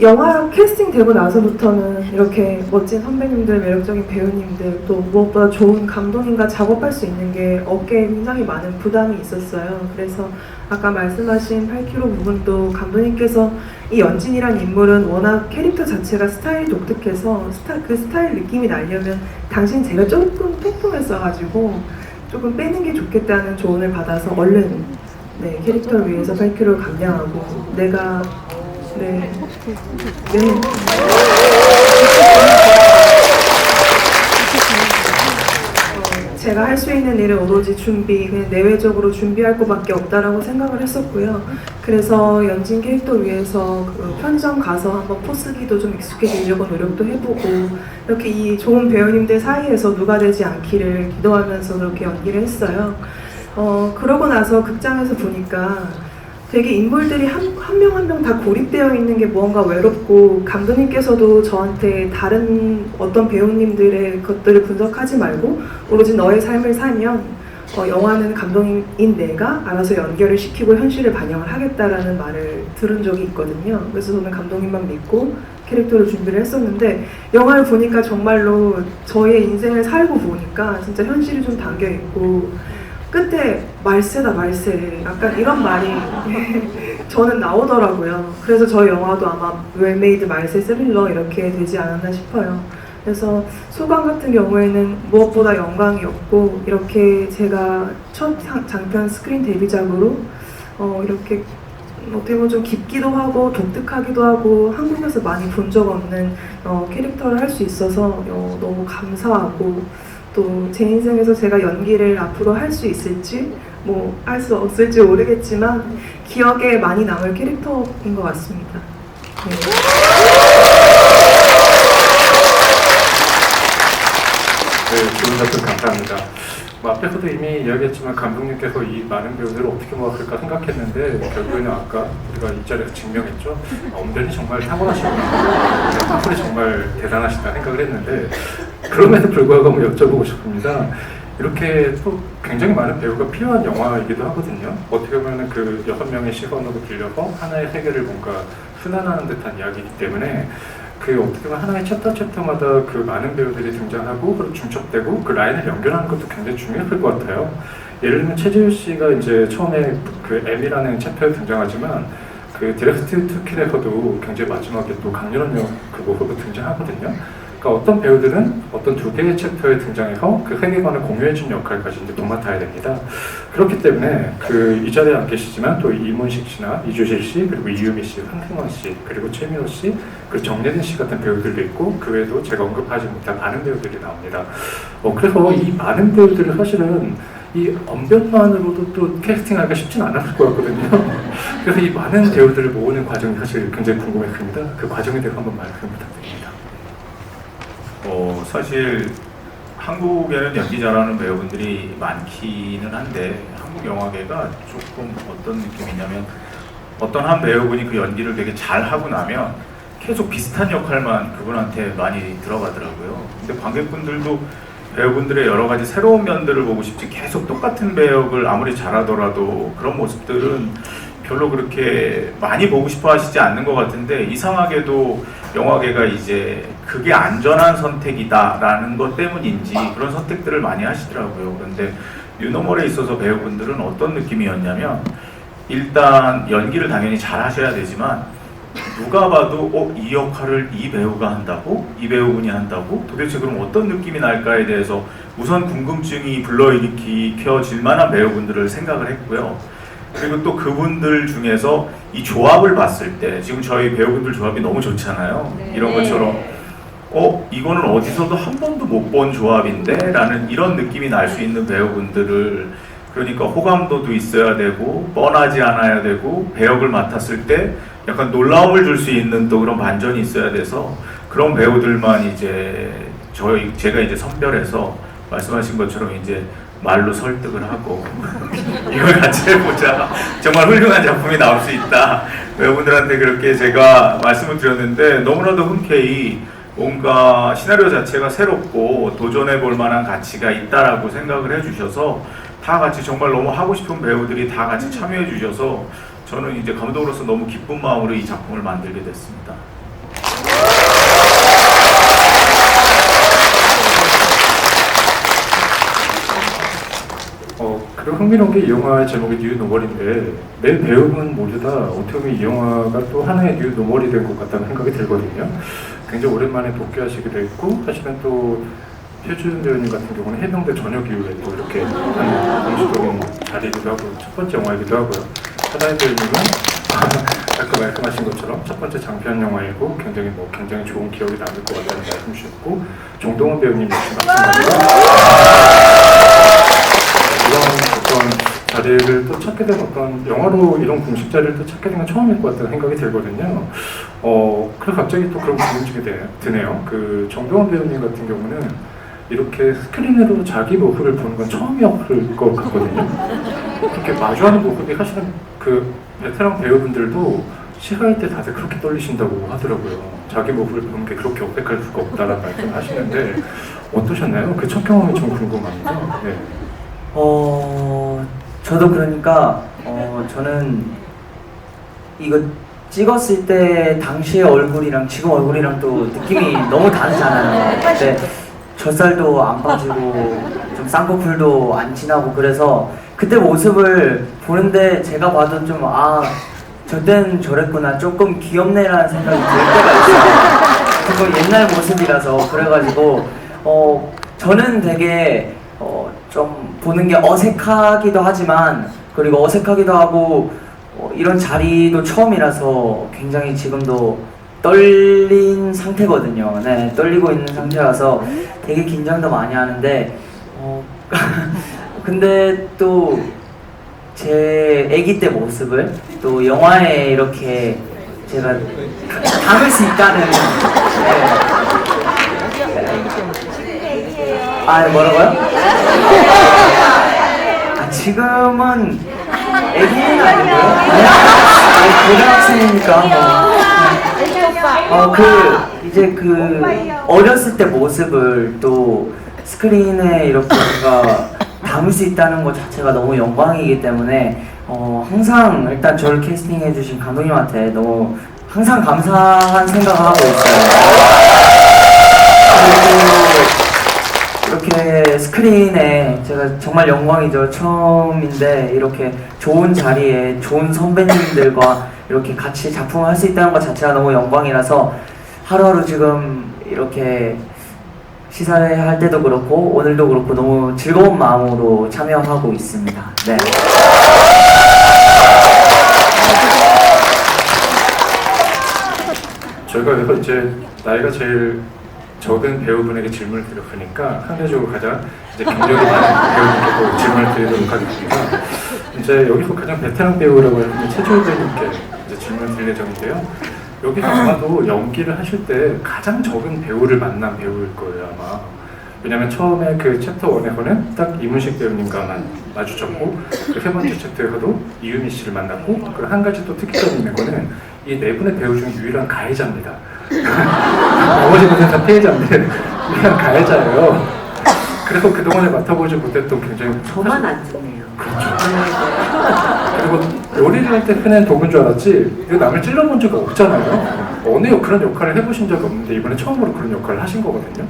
영화 캐스팅 되고 나서부터는 이렇게 멋진 선배님들, 매력적인 배우님들, 또 무엇보다 좋은 감독님과 작업할 수 있는 게 어깨에 굉장히 많은 부담이 있었어요. 그래서 아까 말씀하신 8kg 부분도 감독님께서 이 연진이란 인물은 워낙 캐릭터 자체가 스타일이 독특해서 그 스타일 느낌이 나려면 당신 제가 조금 통통했어가지고 조금 빼는 게 좋겠다는 조언을 받아서 얼른 캐릭터를 위해서 8kg를 감량하고 내가 제가 할 수 있는 일은 오로지 준비, 그냥 내외적으로 준비할 것밖에 없다라고 생각을 했었고요. 그래서 연진 캐릭터 위해서 그 편의점 가서 한번 포스기도 좀 익숙해지려고 노력도 해보고 이렇게 이 좋은 배우님들 사이에서 누가 되지 않기를 기도하면서 그렇게 연기를 했어요. 그러고 나서 극장에서 보니까 되게 인물들이 한 명 한 명 다 고립되어 있는 게 무언가 외롭고, 감독님께서도 저한테 다른 어떤 배우님들의 것들을 분석하지 말고 오로지 너의 삶을 살면 영화는 감독인 내가 알아서 연결을 시키고 현실을 반영을 하겠다라는 말을 들은 적이 있거든요. 그래서 저는 감독님만 믿고 캐릭터를 준비를 했었는데, 영화를 보니까 정말로 저의 인생을 살고 보니까 진짜 현실이 좀 담겨있고, 끝에 말세다 말세 약간 이런 말이 저는 나오더라고요. 그래서 저희 영화도 아마 웰메이드 말세 스릴러 이렇게 되지 않았나 싶어요. 그래서 소감 같은 경우에는 무엇보다 영광이었고, 이렇게 제가 첫 장편 스크린 데뷔작으로 이렇게 어떻게 보면 좀 깊기도 하고 독특하기도 하고 한국에서 많이 본 적 없는 캐릭터를 할 수 있어서 너무 감사하고, 또 제 인생에서 제가 연기를 앞으로 할 수 있을지 뭐 할 수 없을지 모르겠지만 기억에 많이 남을 캐릭터인 것 같습니다. 네. 네, 좋은 답변 감사합니다. 뭐 앞에서도 이미 이야기했지만 감독님께서 이 많은 배우들을 어떻게 모았을까 생각했는데, 결국에는 아까 우리가 이 자리에서 증명했죠. 엄연히 정말 탁월하시구나, 탁월이 정말 대단하시다 생각을 했는데, 그럼에도 불구하고 한번 여쭤보고 싶습니다. 이렇게 또 굉장히 많은 배우가 필요한 영화이기도 하거든요. 어떻게 보면 그 6명의 시선으로 빌려서 하나의 세계를 뭔가 순환하는 듯한 이야기이기 때문에, 그 어떻게 보면 하나의 챕터마다 그 많은 배우들이 등장하고 그리고 중첩되고 그 라인을 연결하는 것도 굉장히 중요할 것 같아요. 예를 들면 최지우 씨가 이제 처음에 그 M이라는 챕터에 등장하지만, 그 디렉트 투 킬에서도 굉장히 마지막에 또 강렬한 그 모습으로 등장하거든요. 그러니까 어떤 배우들은 어떤 두 개의 챕터에 등장해서 그 세계관을 공유해준 역할까지 이제 도맡아야 됩니다. 그렇기 때문에 그 이 자리에 안 계시지만 또 이문식 씨나 이주실 씨, 그리고 이유미 씨, 황승원 씨, 그리고 최민호 씨, 그리고 정예진 씨 같은 배우들도 있고, 그 외에도 제가 언급하지 못한 많은 배우들이 나옵니다. 그래서 이 많은 배우들을 사실은 이 언변만으로도 또 캐스팅하기가 쉽진 않았을 것 같거든요. 그래서 이 많은 배우들을 모으는 과정이 사실 굉장히 궁금했습니다. 그 과정에 대해서 한번 말씀 부탁드립니다. 사실 한국에는 연기 잘하는 배우분들이 많기는 한데, 한국 영화계가 조금 어떤 느낌이냐면, 어떤 한 배우분이 그 연기를 되게 잘하고 나면 계속 비슷한 역할만 그분한테 많이 들어가더라고요. 근데 관객분들도 배우분들의 여러 가지 새로운 면들을 보고 싶지, 계속 똑같은 배역을 아무리 잘하더라도 그런 모습들은 별로 그렇게 많이 보고 싶어 하시지 않는 것 같은데, 이상하게도 영화계가 이제 그게 안전한 선택이다라는 것 때문인지 그런 선택들을 많이 하시더라고요. 그런데 뉴노멀에 있어서 배우분들은 어떤 느낌이었냐면, 일단 연기를 당연히 잘 하셔야 되지만, 누가 봐도 이 역할을 이 배우가 한다고? 이 배우분이 한다고? 도대체 그럼 어떤 느낌이 날까에 대해서 우선 궁금증이 불러일으켜질 만한 배우분들을 생각을 했고요. 그리고 또 그분들 중에서 이 조합을 봤을 때, 지금 저희 배우분들 조합이 너무 좋잖아요. 네. 이런 것처럼 이거는 어디서도 한 번도 못 본 조합인데? 라는 이런 느낌이 날 수 있는 배우분들을, 그러니까 호감도도 있어야 되고 뻔하지 않아야 되고 배역을 맡았을 때 약간 놀라움을 줄 수 있는 또 그런 반전이 있어야 돼서, 그런 배우들만 이제 제가 이제 선별해서 말씀하신 것처럼 이제 말로 설득을 하고 이걸 같이 해보자, 정말 훌륭한 작품이 나올 수 있다, 배우분들한테 그렇게 제가 말씀을 드렸는데, 너무나도 흔쾌히 뭔가 시나리오 자체가 새롭고 도전해볼 만한 가치가 있다라고 생각을 해주셔서, 다 같이 정말 너무 하고 싶은 배우들이 다 같이 참여해 주셔서 저는 이제 감독으로서 너무 기쁜 마음으로 이 작품을 만들게 됐습니다. 그리고 흥미로운 게 이 영화의 제목이 뉴 노멀인데, 매 배우분 모두 다 어떻게 보면 이 영화가 또 하나의 뉴 노멀이 된 것 같다는 생각이 들거든요. 굉장히 오랜만에 복귀하시기도 했고, 사실은 또 최주윤 배우님 같은 경우는 해병대 전역 이후에 또 이렇게 하는 공식적인 자리이기도 하고 첫 번째 영화이기도 하고요. 하다인 배우님은 아까 말씀하신 것처럼 첫 번째 장편 영화이고 굉장히 좋은 기억이 남을 것 같다는 말씀 주셨고, 정동원 배우님 역시 마찬가지로 이런 어떤 자리를 또 찾게 된, 어떤 영화로 이런 공식 자리를 또 찾게 된 건 처음일 것 같다는 생각이 들거든요. 그래서 갑자기 또 그런 궁금증이 드네요. 그 정동원 배우님 같은 경우는 이렇게 스크린으로 자기 모습을 보는 건 처음이었을 것 같거든요. 그렇게 마주하는 모습이 사실은 그 베테랑 배우분들도 시가일 때 다들 그렇게 떨리신다고 하더라고요. 자기 모습을 보는 게 그렇게 어색할 수가 없다라는 말씀을 하시는데 어떠셨나요? 그 첫 경험이 좀 궁금합니다. 네. 저도 그러니까 저는 이거 찍었을 때 당시의 얼굴이랑 지금 얼굴이랑 또 느낌이 너무 다르잖아요. 근데 젖살도 안 빠지고 좀 쌍꺼풀도 안 진하고 그래서 그때 모습을 보는데 제가 봐도 좀 저땐 저랬구나, 조금 귀엽네라는 생각이 들 때가 있어요. 그거 옛날 모습이라서. 그래가지고 저는 되게 좀 보는 게 어색하기도 하지만, 그리고 어색하기도 하고 이런 자리도 처음이라서 굉장히 지금도 떨린 상태거든요. 네, 떨리고 있는 상태라서 되게 긴장도 많이 하는데 근데 또 제 아기 때 모습을 또 영화에 이렇게 제가 담을 수 있다는 뭐라고요? 지금은 아기는 아니고요. 고등학생이니까 이제 어렸을 때 모습을 또 스크린에 이렇게 뭔가 담을 수 있다는 것 자체가 너무 영광이기 때문에 항상 일단 저를 캐스팅해 주신 감독님한테 너무 항상 감사한 생각을 하고 있어요. 그리고 이렇게 스크린에 제가 정말 영광이죠. 처음인데 이렇게 좋은 자리에 좋은 선배님들과 이렇게 같이 작품을 할 수 있다는 것 자체가 너무 영광이라서 하루하루 지금 이렇게 시사회 할 때도 그렇고 오늘도 그렇고 너무 즐거운 마음으로 참여하고 있습니다. 네. 저희가 그래서 이제 나이가 제일 적은 배우분에게 질문을 드렸으니까 상대적으로 가장 이제 경력이 많은 배우분께도 질문을 드리도록 하겠습니다. 이제 여기서 가장 베테랑 배우라고 하는 최주호 배우님께 이제 질문을 드릴 예정인데요. 여기서 아마도 연기를 하실 때 가장 적은 배우를 만난 배우일 거예요, 아마. 왜냐면 처음에 그 챕터 1에서는 딱 이문식 배우님과만 마주쳤고, 그 세 번째 챕터에서도 이유미 씨를 만났고, 그리고 한 가지 또 특이점이 있는 거는 이 네 분의 배우 중 유일한 가해자입니다. 나머지 분은 다 피해자인데 유일한 가해자예요. 그래서 그동안에 맡아보지 못했던 굉장히 저만 안 좋네요. 그렇죠. 그리고 요리를 할 때 흔한 도구인 줄 알았지 이거 남을 찔러본 적 없잖아요. 어느 그런 역할을 해보신 적이 없는데 이번에 처음으로 그런 역할을 하신 거거든요.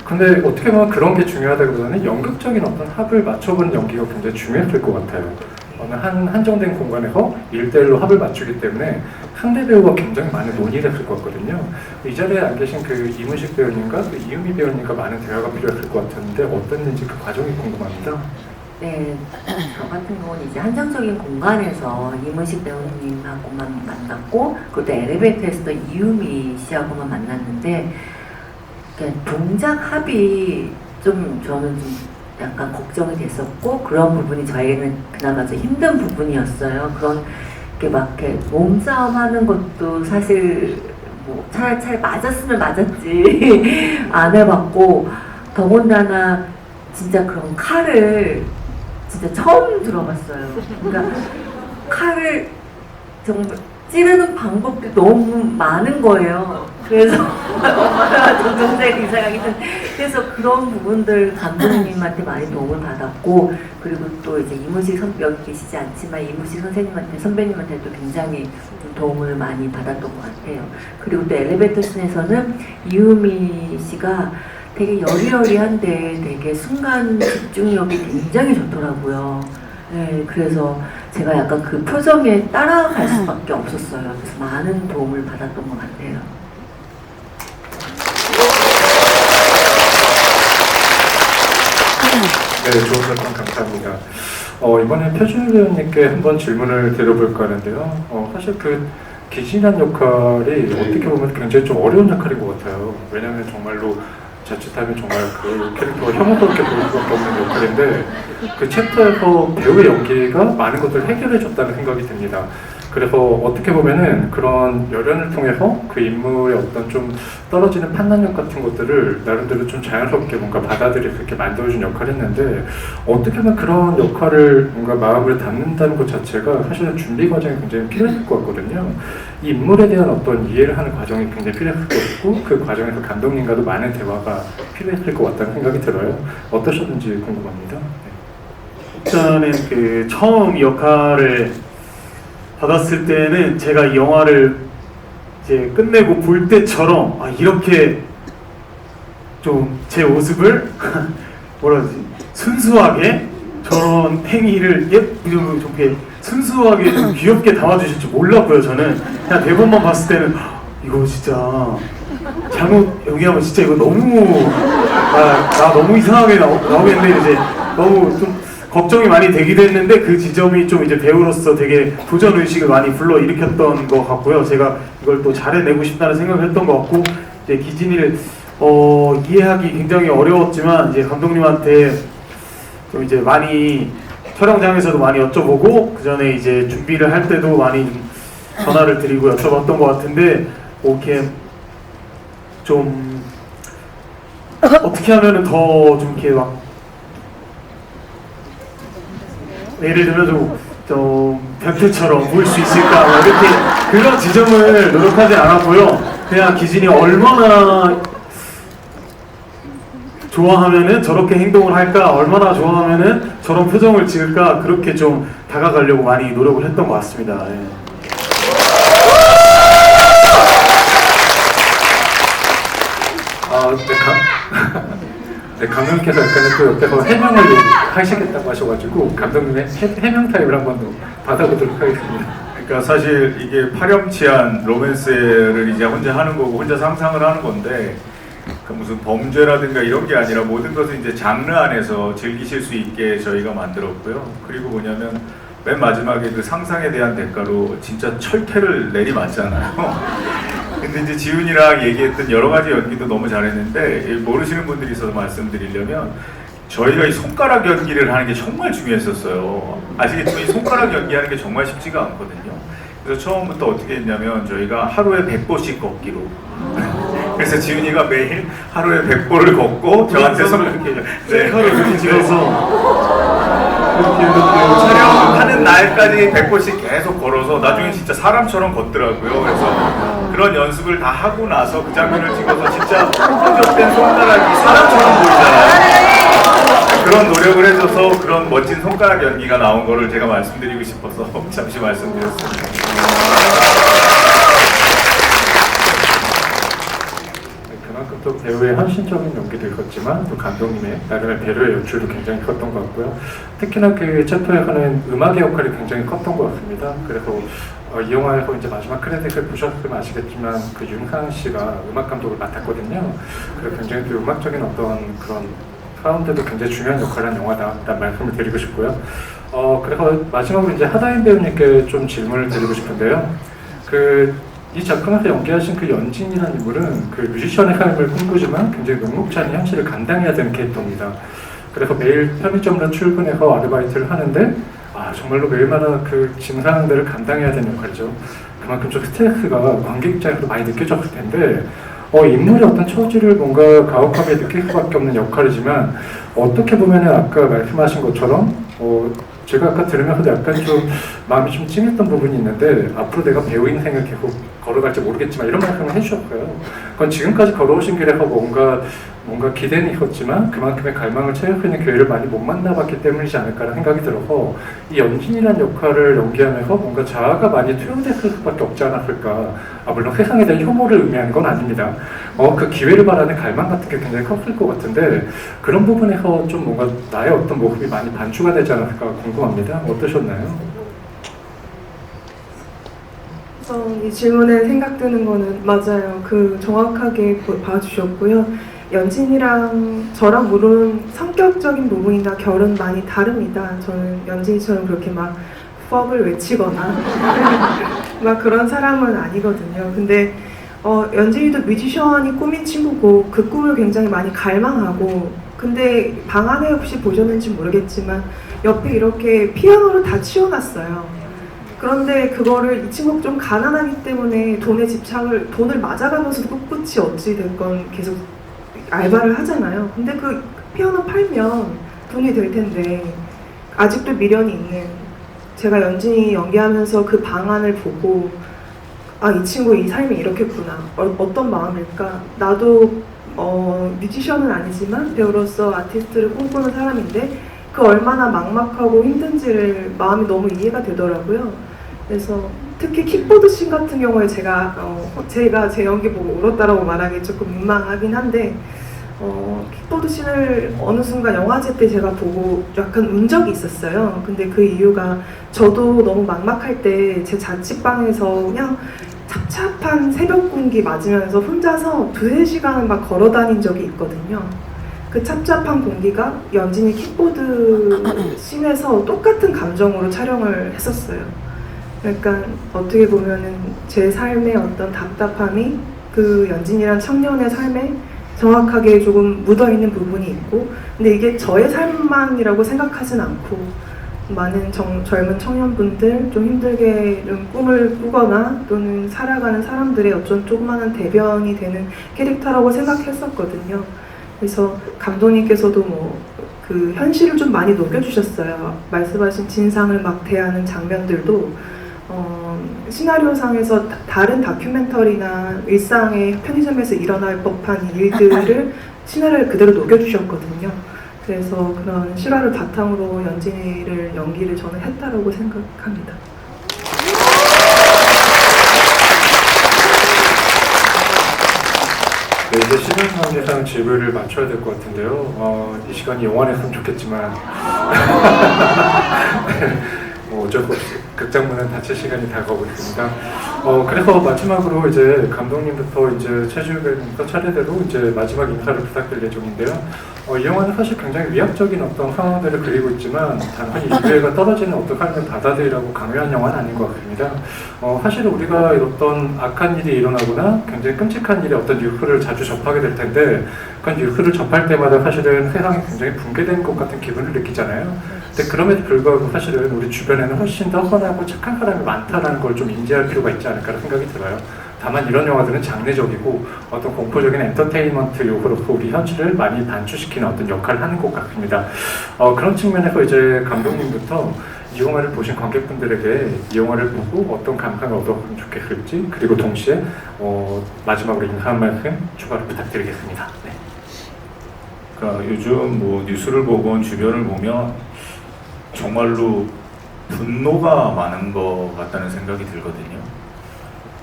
근데 어떻게 보면 그런 게 중요하다기보다는 연극적인 어떤 합을 맞춰보는 연기가 굉장히 중요했을 것 같아요. 어느 한정된 공간에서 1대1로 합을 맞추기 때문에 상대 배우가 굉장히 많은 논의를 했을 것 같거든요. 이 자리에 안 계신 그 이문식 배우님과 그 이유미 배우님과 많은 대화가 필요했을 것 같았는데 어땠는지 그 과정이 궁금합니다. 네, 저 같은 경우는 이제 한정적인 공간에서 이문식 배우님하고만 만났고, 그것도 엘리베이터에서도 이유미 씨하고만 만났는데, 동작 합이 좀 저는 좀 약간 걱정이 됐었고, 그런 부분이 저에게는 그나마 좀 힘든 부분이었어요. 그런 게 막 이렇게 몸싸움 하는 것도 사실 뭐 차라리 맞았으면 맞았지 안 해봤고, 더군다나 진짜 그런 칼을 진짜 처음 들어봤어요. 그러니까 칼을 정말 찌르는 방법도 너무 많은 거예요. 그래서 엄마가 점점 이상하게 그래서 그런 부분들 감독님한테 많이 도움을 받았고, 그리고 또 이제 이문식 여기 계시지 않지만 이문식 선배님한테도 굉장히 도움을 많이 받았던 것 같아요. 그리고 또 엘리베이터 씬에서는 이유미 씨가 되게 여리여리한데 되게 순간 집중력이 굉장히 좋더라고요. 네, 그래서 제가 약간 그 표정에 따라갈 수밖에 없었어요. 그래서 많은 도움을 받았던 것 같아요. 네, 좋은 설명 감사합니다. 이번에 표준 배우님께 한번 질문을 드려볼까 하는데요. 사실 그 기진한 역할이 어떻게 보면 굉장히 좀 어려운 역할인 것 같아요. 왜냐하면 정말로 자칫하면 정말 그 캐릭터가 혐오스럽게 보일 수밖에 없는 역할인데 그 챕터에서 배우의 연기가 많은 것들을 해결해줬다는 생각이 듭니다. 그래서 어떻게 보면은 그런 열연을 통해서 그 인물의 어떤 좀 떨어지는 판단력 같은 것들을 나름대로 좀 자연스럽게 뭔가 받아들이게 그렇게 만들어준 역할을 했는데, 어떻게 보면 그런 역할을 뭔가 마음을 담는다는 것 자체가 사실은 준비 과정이 굉장히 필요했을 것 같거든요. 이 인물에 대한 어떤 이해를 하는 과정이 굉장히 필요했을 것 같고, 그 과정에서 감독님과도 많은 대화가 필요했을 것 같다는 생각이 들어요. 어떠셨는지 궁금합니다. 일단은 그 처음 역할을 받았을 때는 제가 이 영화를 이제 끝내고 볼 때처럼 이렇게 좀 제 모습을 뭐라 그러지, 순수하게 저런 행위를 좀 이렇게 순수하게 좀 귀엽게 담아주실 줄 몰랐고요. 저는 그냥 대본만 봤을 때는 이거 진짜 잘못 연기하면 진짜 이거 너무 나 너무 이상하게 나오겠는데, 이제 너무 좀 걱정이 많이 되기도 했는데, 그 지점이 좀 이제 배우로서 되게 도전 의식을 많이 불러일으켰던 것 같고요. 제가 이걸 또 잘해내고 싶다는 생각을 했던 것 같고, 이제 기진이를 이해하기 굉장히 어려웠지만, 이제 감독님한테 좀 이제 많이 촬영장에서도 많이 여쭤보고, 그 전에 이제 준비를 할 때도 많이 좀 전화를 드리고 여쭤봤던 것 같은데, 이렇게 좀 어떻게 하면은 더 좀 이렇게 막 예를 들면 좀 변태처럼 보일 수 있을까, 뭐 이렇게 그런 지점을 노력하지 않았고요. 그냥 기진이 얼마나 좋아하면은 저렇게 행동을 할까, 얼마나 좋아하면은 저런 표정을 지을까, 그렇게 좀 다가가려고 많이 노력을 했던 것 같습니다. 예. 네, 감독님께서 약간은 또 옆에서 해명을 하시겠다고 하셔가지고 감독님의 해명 타임을 한 번 더 받아보도록 하겠습니다. 그러니까 사실 이게 파렴치한 로맨스를 이제 혼자 하는 거고 혼자 상상을 하는 건데, 그 무슨 범죄라든가 이런 게 아니라 모든 것을 이제 장르 안에서 즐기실 수 있게 저희가 만들었고요. 그리고 뭐냐면 맨 마지막에 그 상상에 대한 대가로 진짜 철퇴를 내리맞잖아요. 근데 이제 지훈이랑 얘기했던 여러 가지 연기도 너무 잘했는데, 모르시는 분들이 있어서 말씀드리려면, 저희가 이 손가락 연기를 하는 게 정말 중요했었어요. 아시겠지만 이 손가락 연기하는 게 정말 쉽지가 않거든요. 그래서 처음부터 어떻게 했냐면 저희가 하루에 100보씩 걷기로. 그래서 지훈이가 매일 하루에 100보를 걷고 저한테 손을 이렇게 찍어서 촬영하는 날까지 100보씩 계속 걸어서 나중에 진짜 사람처럼 걷더라고요. 그래서 그런 연습을 다 하고 나서 그 장면을 찍어서 진짜 허접된 손가락이 사람처럼 보이잖아요. 그런 노력을 해줘서 그런 멋진 손가락 연기가 나온 거를 제가 말씀드리고 싶어서 잠시 말씀드렸습니다. 그만큼 또 배우의 헌신적인 연기도 있었지만 또 감독님의 나름의 배려의 연출도 굉장히 컸던 것 같고요. 특히나 그 챕터에 하는 음악의 역할이 굉장히 컸던 것 같습니다. 그래서 이 영화에서 이제 마지막 크레딧을 보셨으면 아시겠지만 그 윤상 씨가 음악 감독을 맡았거든요. 그래서 굉장히 또 음악적인 어떤 그런 사운드도 굉장히 중요한 역할을 한 영화다라는 말씀을 드리고 싶고요. 그래서 마지막으로 이제 하다인 배우님께 좀 질문을 드리고 싶은데요. 이 작품에서 연기하신 그 연진이라는 인물은 그 뮤지션의 삶을 꿈꾸지만 굉장히 녹록지 않은 현실을 감당해야 되는 캐릭터입니다. 그래서 매일 편의점으로 출근해서 아르바이트를 하는데 정말로 매일마다 그 진상들을 감당해야 되는 역할이죠. 그만큼 좀 스트레스가 관객 입장에서 많이 느껴졌을 텐데 인물의 어떤 처지를 뭔가 가혹하게 느낄 수밖에 없는 역할이지만 어떻게 보면 아까 말씀하신 것처럼 제가 아까 들으면서도 약간 좀 마음이 좀 찡했던 부분이 있는데 앞으로 내가 배우 인생을 계속 걸어갈지 모르겠지만 이런 말씀을 해주셨고요. 그건 지금까지 걸어오신 길에서 뭔가 기대는 있었지만 그만큼의 갈망을 채울 수 있는 기회를 많이 못 만나봤기 때문이지 않을까라는 생각이 들어서 이 연진이라는 역할을 연기하면서 뭔가 자아가 많이 투영됐을 수밖에 없지 않았을까. 물론 세상에 대한 혐오를 의미하는 건 아닙니다. 그 기회를 바라는 갈망 같은 게 굉장히 컸을 것 같은데 그런 부분에서 좀 뭔가 나의 어떤 모습이 많이 반추가 되지 않았을까 궁금합니다. 어떠셨나요? 이 질문에 생각드는 거는 맞아요. 정확하게 봐주셨고요. 연진이랑 저랑 물론 성격적인 부분이나 결은 많이 다릅니다. 저는 연진이처럼 그렇게 막 퍽을 외치거나 막 그런 사람은 아니거든요. 근데 연진이도 뮤지션이 꿈인 친구고 그 꿈을 굉장히 많이 갈망하고, 근데 방 안에 혹시 보셨는지 모르겠지만 옆에 이렇게 피아노를 다 치워놨어요. 그런데 그거를 이 친구가 좀 가난하기 때문에 돈을 맞아가면서도 꿋꿋이 어찌 됐건 계속 알바를 하잖아요. 근데 그 피아노 팔면 돈이 될 텐데 아직도 미련이 있는, 제가 연진이 연기하면서 그 방안을 보고 아, 이 친구 이 삶이 이렇겠구나. 어떤 마음일까? 나도 뮤지션은 아니지만 배우로서 아티스트를 꿈꾸는 사람인데 그 얼마나 막막하고 힘든지를 마음이 너무 이해가 되더라고요. 그래서 특히 킥보드 씬 같은 경우에 제가 제 연기 보고 울었다라고 말하기 조금 민망하긴 한데 킥보드 씬을 어느 순간 영화제 때 제가 보고 약간 운 적이 있었어요. 근데 그 이유가 저도 너무 막막할 때 제 자취방에서 그냥 찹찹한 새벽 공기 맞으면서 혼자서 2-3시간은 막 걸어 다닌 적이 있거든요. 그 찹찹한 공기가 연진이 킥보드 씬에서 똑같은 감정으로 촬영을 했었어요. 그러니까 어떻게 보면은 제 삶의 어떤 답답함이 그 연진이란 청년의 삶에 정확하게 조금 묻어있는 부분이 있고, 근데 이게 저의 삶만이라고 생각하진 않고 많은 젊은 청년분들, 좀 힘들게 좀 꿈을 꾸거나 또는 살아가는 사람들의 어떤 조그마한 대변이 되는 캐릭터라고 생각했었거든요. 그래서 감독님께서도 그 현실을 좀 많이 녹여주셨어요. 말씀하신 진상을 막 대하는 장면들도 시나리오상에서 다른 다큐멘터리나 일상의 편의점에서 일어날 법한 일들을 시나리오에 그대로 녹여주셨거든요. 그래서 그런 실화를 바탕으로 연진이를 연기를 저는 했다라고 생각합니다. 네, 이제 시간 관계상 질문을 맞춰야 될 것 같은데요. 이 시간이 영원했으면 좋겠지만 어쩔 수 없이 극장문은 닫힐 시간이 다가오고 있습니다. 그래서 마지막으로 이제 감독님부터 이제 최주배님부터 차례대로 이제 마지막 인사를 부탁드릴 예정인데요. 이 영화는 사실 굉장히 위압적인 어떤 상황들을 그리고 있지만 단순히 인류애가 떨어지는 어떤 삶을 받아들이라고 강요한 영화는 아닌 것 같습니다. 사실 우리가 어떤 악한 일이 일어나거나 굉장히 끔찍한 일에 어떤 뉴스를 자주 접하게 될 텐데 그런 뉴스를 접할 때마다 사실은 세상이 굉장히 붕괴된 것 같은 기분을 느끼잖아요. 근데 그럼에도 불구하고 사실은 우리 주변에는 훨씬 더 선하고 착한 사람이 많다는 걸 좀 인지할 필요가 있지 않을까 생각이 들어요. 다만 이런 영화들은 장르적이고 어떤 공포적인 엔터테인먼트 요소로서 우리 현실을 많이 반추시키는 어떤 역할을 하는 것 같습니다. 그런 측면에서 이제 감독님부터 이 영화를 보신 관객분들에게 이 영화를 보고 어떤 감상을 얻었으면 좋겠을지, 그리고 동시에 마지막으로 인사 한 말씀 추가로 부탁드리겠습니다. 네. 그러니까 요즘 뭐 뉴스를 보건 주변을 보면 정말로 분노가 많은 것 같다는 생각이 들거든요.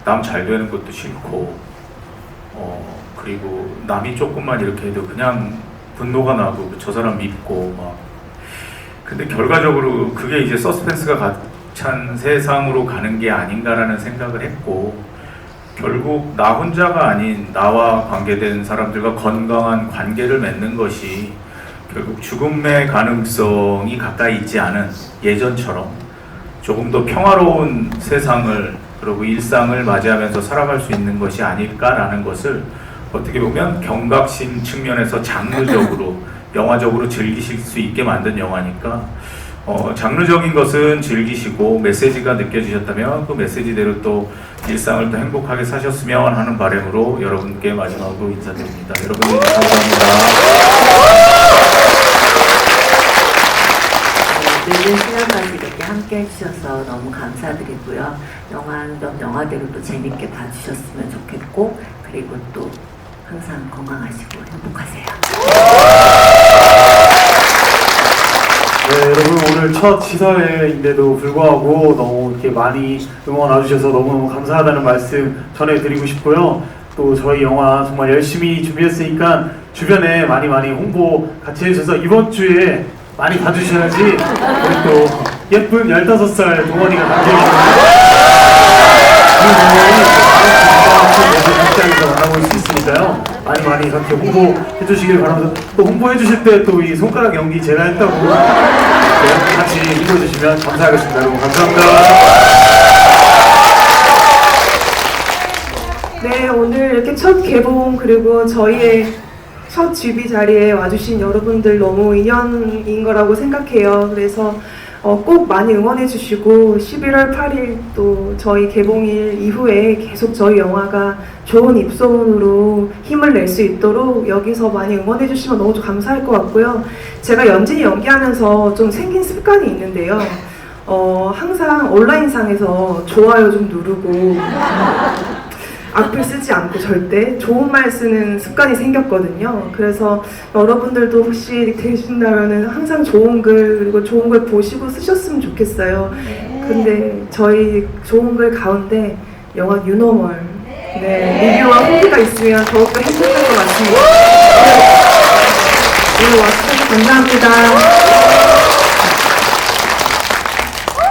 남 잘 되는 것도 싫고, 그리고 남이 조금만 이렇게 해도 그냥 분노가 나고 저 사람 믿고 막. 근데 결과적으로 그게 이제 서스펜스가 가찬 세상으로 가는 게 아닌가라는 생각을 했고, 결국 나 혼자가 아닌 나와 관계된 사람들과 건강한 관계를 맺는 것이 결국 죽음의 가능성이 가까이 있지 않은 예전처럼 조금 더 평화로운 세상을, 그리고 일상을 맞이하면서 살아갈 수 있는 것이 아닐까라는 것을 어떻게 보면 경각심 측면에서 장르적으로 영화적으로 즐기실 수 있게 만든 영화니까 장르적인 것은 즐기시고 메시지가 느껴지셨다면 그 메시지대로 또 일상을 또 행복하게 사셨으면 하는 바람으로 여러분께 마지막으로 인사드립니다. 여러분들 감사합니다. 늦은 시간까지 이렇게 함께 해주셔서 너무 감사드리고요. 영화는 영화대로 또 재밌게 봐주셨으면 좋겠고, 그리고 또 항상 건강하시고 행복하세요. 네, 여러분 오늘 첫 시사회인데도 불구하고 너무 이렇게 많이 응원 와주셔서 너무너무 감사하다는 말씀 전해드리고 싶고요. 또 저희 영화 정말 열심히 준비했으니까 주변에 많이 홍보 같이 해주셔서 이번 주에 많이 봐주셔야지 우리 또 예쁜 15살 동원이가 담겨있는 그 극장에서 만나볼 수 있으니까요. 많이 그렇게 홍보해 주시길 바랍니다. 또 홍보해 주실 때 또 이 손가락 연기 제가 했다고 같이 읽어주시면 감사하겠습니다. 여러분 감사합니다. 네, 오늘 이렇게 첫 개봉 그리고 저희의 첫 뮤비 자리에 와주신 여러분들 너무 인연인 거라고 생각해요. 그래서 꼭 많이 응원해 주시고 11월 8일 또 저희 개봉일 이후에 계속 저희 영화가 좋은 입소문으로 힘을 낼 수 있도록 여기서 많이 응원해 주시면 너무 감사할 것 같고요. 제가 연진이 연기하면서 좀 생긴 습관이 있는데요. 항상 온라인상에서 좋아요 좀 누르고 악플 쓰지 않고 절대 좋은 말 쓰는 습관이 생겼거든요. 그래서 여러분들도 혹시 되신다면 항상 좋은 글 그리고 좋은 걸 보시고 쓰셨으면 좋겠어요. 근데 저희 좋은 글 가운데 영화 뉴노멀 리뷰와 후기가 있으면 더욱더 행복할 것 같습니다. 오늘 와주셔서 감사합니다.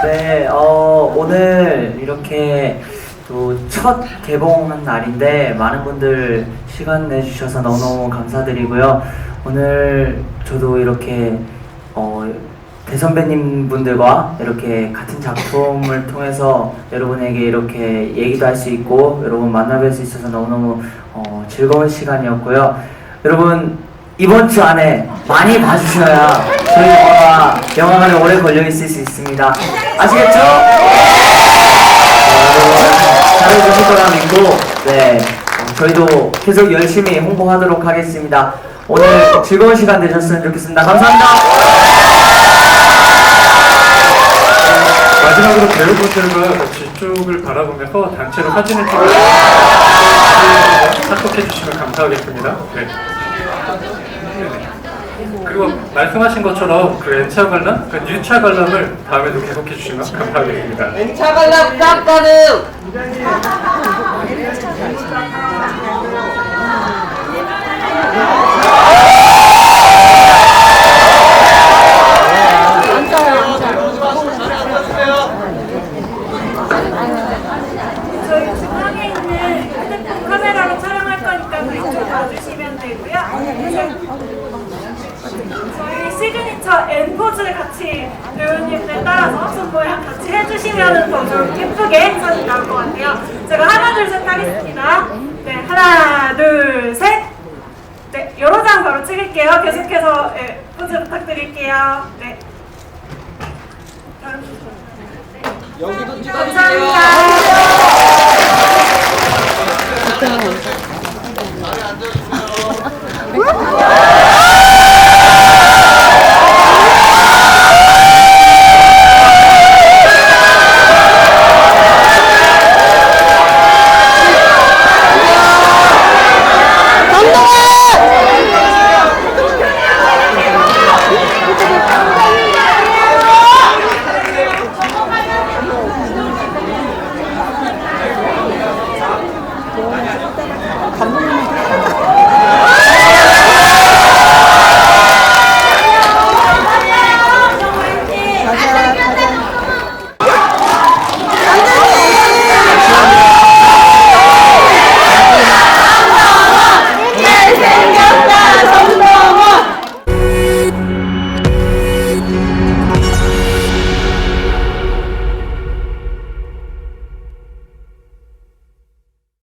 네, 오늘 이렇게 또 첫 개봉한 날인데 많은 분들 시간 내주셔서 너무너무 감사드리고요. 오늘 저도 이렇게 대선배님 분들과 이렇게 같은 작품을 통해서 여러분에게 이렇게 얘기도 할 수 있고 여러분 만나뵐 수 있어서 너무너무 즐거운 시간이었고요. 여러분 이번 주 안에 많이 봐주셔야 저희 영화가 영화관에 오래 걸려 있을 수 있습니다. 아시겠죠? 잘해주실 거라 믿고 네 저희도 계속 열심히 홍보하도록 하겠습니다. 오늘 즐거운 시간 되셨으면 좋겠습니다. 감사합니다. 마지막으로 배우분들과 같이 이쪽을 바라보면서 단체로 사진을 찍어 합독해 주시면 감사하겠습니다. 네. 그리고 말씀하신 것처럼 그 N차 관람, 그 U차 관람을 다음에도 계속해 주시면 감사하겠습니다. N차 관람 딱 가능! 저희 중앙에 있는 휴대폰 카메라로 촬영할 거니까 이쪽 봐주시면 되고요. 저희 시그니처 N포즈 같이 배우님들 따라서 손 모양 같이 해주시면 더 좀 예쁘게 사진 나올 것 같아요. 제가 하나 둘 셋 하겠습니다. 네, 하나 둘 셋. 네, 여러 장 바로 찍을게요. 계속해서 포즈 부탁드릴게요. 네. 여기도 찍어주세요. 감사합니다.